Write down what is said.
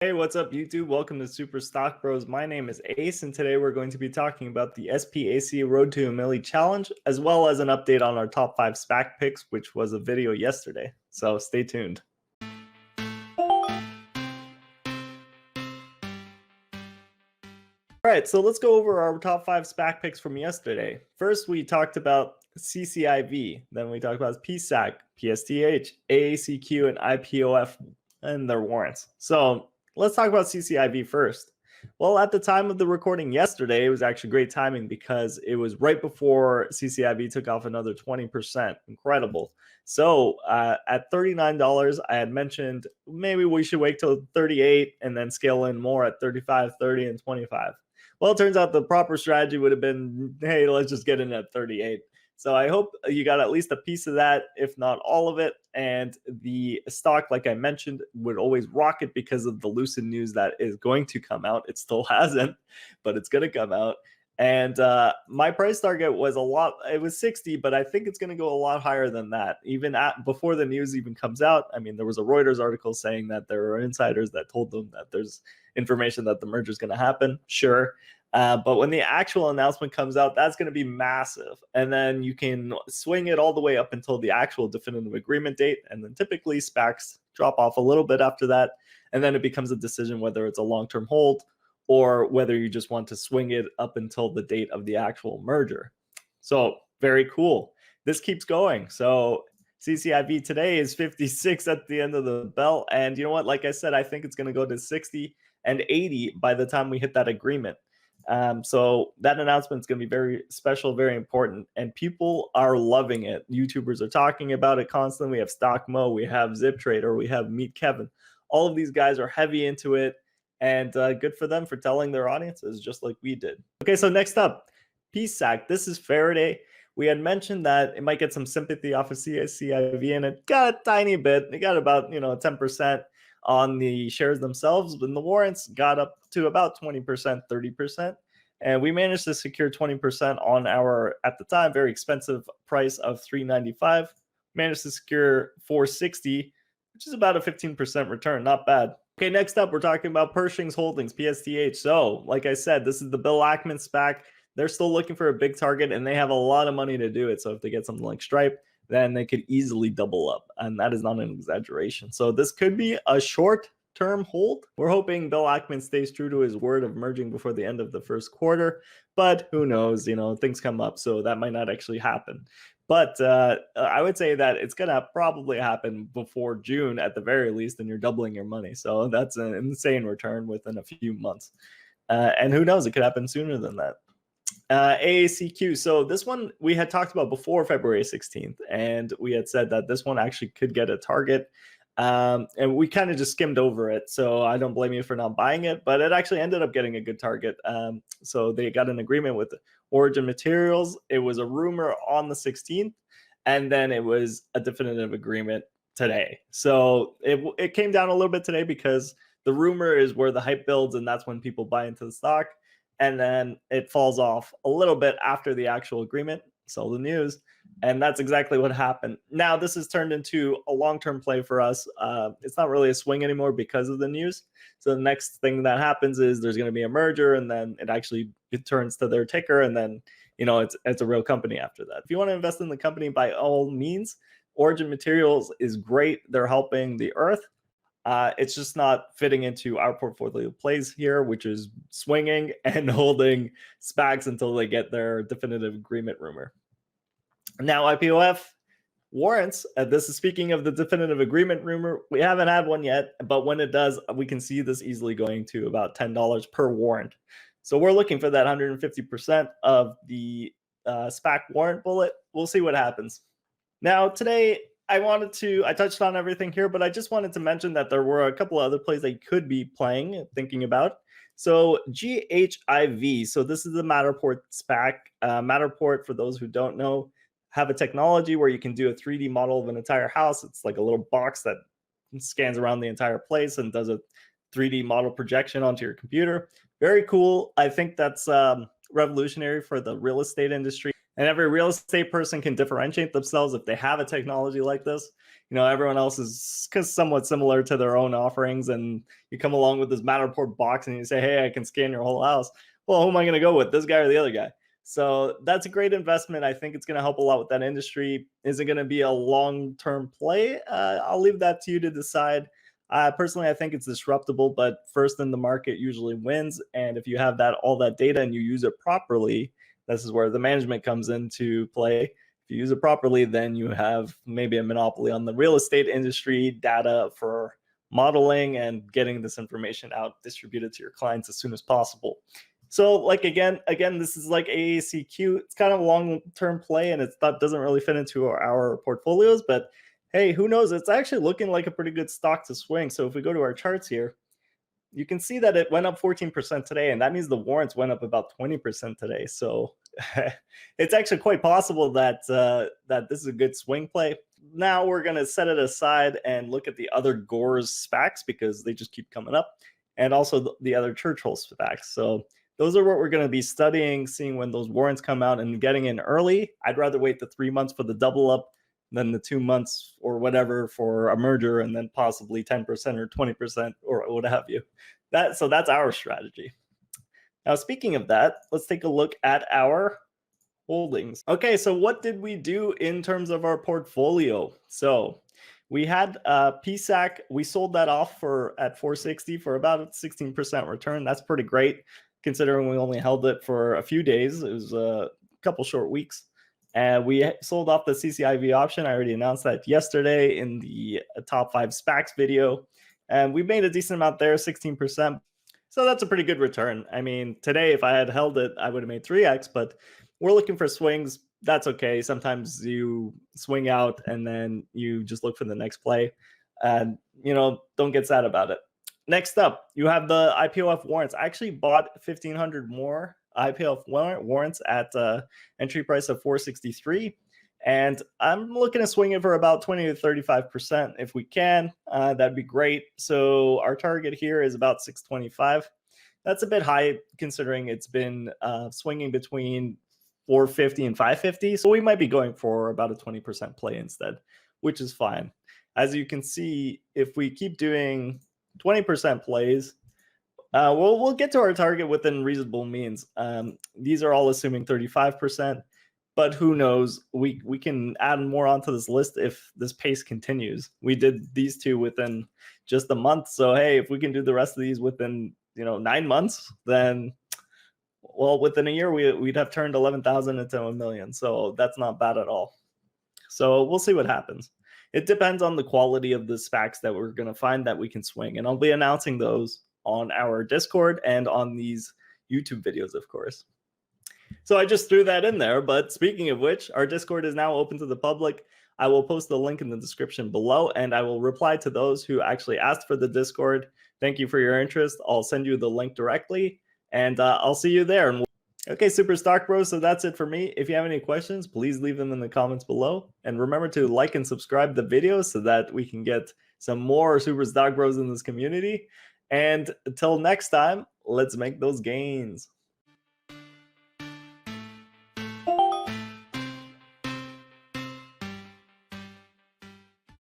Hey, what's up, YouTube? Welcome to Super Stock Bros. My name is Ace, and today we're going to be talking about the SPAC Road to a Milli Challenge, as well as an update on our top 5 SPAC picks, which was a video yesterday. So stay tuned. All right, so let's go over our top 5 SPAC picks from yesterday. First, we talked about CCIV. Then we talked about PSAC, PSTH, AACQ, and IPOF and their warrants. So let's talk about CCIV first. Well, at the time of the recording yesterday, it was actually great timing because it was right before CCIV took off another 20%. Incredible. So at $39, I had mentioned maybe we should wait till 38 and then scale in more at 35, 30, and 25. Well, it turns out the proper strategy would have been, hey, let's just get in at 38. So I hope you got at least a piece of that, if not all of it. And the stock, like I mentioned, would always rocket because of the Lucid news that is going to come out. It still hasn't, but it's going to come out. And my price target was it was 60, but I think it's going to go a lot higher than that. Even before the news even comes out, I mean, there was a Reuters article saying that there are insiders that told them that there's information that the merger is going to happen. Sure. But when the actual announcement comes out, that's going to be massive. And then you can swing it all the way up until the actual definitive agreement date. And then typically SPACs drop off a little bit after that. And then it becomes a decision whether it's a long-term hold or whether you just want to swing it up until the date of the actual merger. So very cool. This keeps going. So CCIV today is 56 at the end of the bell. And you know what? Like I said, I think it's going to go to 60 and 80 by the time we hit that agreement. So that announcement is going to be very special, very important, and people are loving it. YouTubers are talking about it constantly. We have Stock Mo, we have Zip Trader, we have Meet Kevin. All of these guys are heavy into it, and good for them for telling their audiences just like we did. Okay, so next up, PSAC. This is Faraday. We had mentioned that it might get some sympathy off of CCIV, and it got a tiny bit. It got about 10% on the shares themselves, but the warrants got up to about 20%, 30%. And we managed to secure 20% on our, at the time, very expensive price of $395. Managed to secure $460, which is about a 15% return. Not bad. Okay, next up, we're talking about Pershing's Holdings, PSTH. So, like I said, this is the Bill Ackman SPAC. They're still looking for a big target, and they have a lot of money to do it. So if they get something like Stripe, then they could easily double up. And that is not an exaggeration. So this could be a short-term hold. We're hoping Bill Ackman stays true to his word of merging before the end of the first quarter. But who knows, things come up. So that might not actually happen. But I would say that it's going to probably happen before June at the very least, and you're doubling your money. So that's an insane return within a few months. And who knows, it could happen sooner than that. AACQ. So this one we had talked about before February 16th, and we had said that this one actually could get a target. And we kind of just skimmed over it. So I don't blame you for not buying it, but it actually ended up getting a good target. So they got an agreement with Origin Materials. It was a rumor on the 16th, and then it was a definitive agreement today. So it came down a little bit today because the rumor is where the hype builds, and that's when people buy into the stock. And then it falls off a little bit after the actual agreement, so the news, and that's exactly what happened. Now, this has turned into a long-term play for us. It's not really a swing anymore because of the news. So the next thing that happens is there's going to be a merger, and then it turns to their ticker, and then it's a real company after that. If you want to invest in the company, by all means, Origin Materials is great. They're helping the earth. It's just not fitting into our portfolio plays here, which is swinging and holding SPACs until they get their definitive agreement rumor. Now, IPOF warrants. This is speaking of the definitive agreement rumor. We haven't had one yet, but when it does, we can see this easily going to about $10 per warrant. So we're looking for that 150% of the SPAC warrant bullet. We'll see what happens. Now, today, I touched on everything here, but I just wanted to mention that there were a couple of other plays I could be thinking about. So GHIV, so this is the Matterport SPAC. Matterport, for those who don't know, have a technology where you can do a 3D model of an entire house. It's like a little box that scans around the entire place and does a 3D model projection onto your computer. Very cool. I think that's revolutionary for the real estate industry. And every real estate person can differentiate themselves if they have a technology like this. Everyone else is somewhat similar to their own offerings, and you come along with this Matterport box and you say, hey, I can scan your whole house. Well, who am I going to go with, this guy or the other guy? So that's a great investment. I think it's going to help a lot with that industry. Is it going to be a long-term play? I'll leave that to you to decide. Personally, I think it's disruptible, but first in the market usually wins. And if you have all that data and you use it properly, this is where the management comes into play. If you use it properly, then you have maybe a monopoly on the real estate industry data for modeling and getting this information out, distributed to your clients as soon as possible. So like, again, this is like AACQ. It's kind of a long-term play, and it doesn't really fit into our portfolios, but hey, who knows? It's actually looking like a pretty good stock to swing. So if we go to our charts here, you can see that it went up 14% today, and that means the warrants went up about 20% today. So it's actually quite possible that that this is a good swing play. Now we're going to set it aside and look at the other Gores SPACs, because they just keep coming up, and also the other Churchill SPACs. So those are what we're going to be studying, seeing when those warrants come out and getting in early. I'd rather wait the 3 months for the double up than the 2 months or whatever for a merger, and then possibly 10% or 20% or what have you. So that's our strategy. Now, speaking of that, let's take a look at our holdings. Okay, so what did we do in terms of our portfolio? So we had PSAC. We sold that off at 460 for about a 16% return. That's pretty great, considering we only held it for a few days. It was a couple short weeks. And we sold off the CCIV option. I already announced that yesterday in the top 5 SPACs video. And we made a decent amount there, 16%. So that's a pretty good return. I mean, today, if I had held it, I would have made 3x, but we're looking for swings. That's okay. Sometimes you swing out and then you just look for the next play. And, don't get sad about it. Next up, you have the IPOF warrants. I actually bought 1,500 more IPOF warrants at entry price of 463, and I'm looking to swing it for about 20 to 35% if we can. That'd be great. So our target here is about 625. That's a bit high considering it's been swinging between 450 and 550. So we might be going for about a 20% play instead, which is fine. As you can see, if we keep doing 20% plays, we'll get to our target within reasonable means. These are all assuming 35%, but who knows? We can add more onto this list if this pace continues. We did these two within just a month, so hey, if we can do the rest of these within 9 months, then within a year we'd have turned 11,000 into 1 million. So that's not bad at all. So we'll see what happens. It depends on the quality of the SPACs that we're going to find that we can swing, and I'll be announcing those on our Discord and on these YouTube videos, of course. So I just threw that in there, but speaking of which, our Discord is now open to the public. I will post the link in the description below, and I will reply to those who actually asked for the Discord. Thank you for your interest. I'll send you the link directly, and I'll see you there. Okay, Super Stock Bros, so that's it for me. If you have any questions, please leave them in the comments below. And remember to like and subscribe the video so that we can get some more Super Stock Bros in this community. And until next time, let's make those gains.